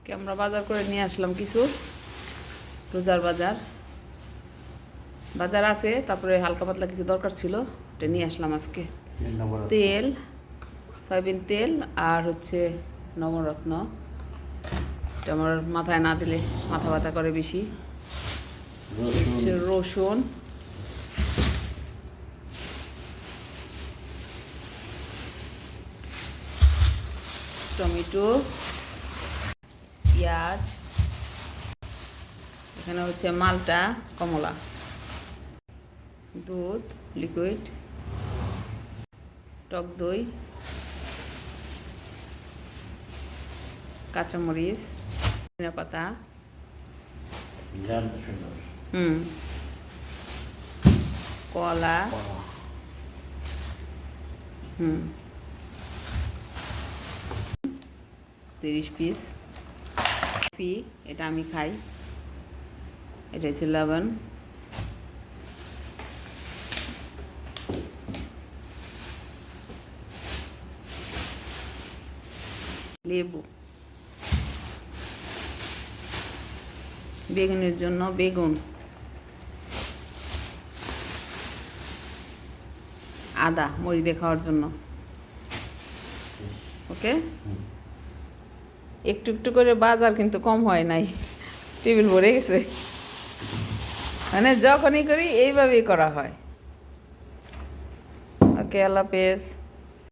আজকে আমরা বাজার করে নিয়ে আসলাম কিছু রোজার বাজার বাজার আছে, তারপরে হালকা পাতলা কিছু দরকার ছিল, এটা নিয়ে আসলাম আজকে। তেল, সয়াবিন তেল আর হচ্ছে নবরত্ন। এটা আমার মাথায় না দিলে মাথা ব্যথা করে বেশি। হচ্ছে রসুন, টমেটো, পেঁয়াজ, এখানে হচ্ছে মালটা, কমলা, দুধ লিকুইড, টক দই, কাঁচামরিচ, ধনিয়া পাতা, কলা, 30 পিস। এটা আমি খাই। এটা হচ্ছে লবণ, লেবু, বেগুনের জন্য বেগুন, আদা মরি দিয়ে খাওয়ার জন্য। ওকে, একটু একটু করে বাজার কিন্তু কম হয় নাই, টেবিল ভরে গেছে। মানে যখনই করি এইভাবেই করা হয়। ওকে, আল্লাহ হাফেজ।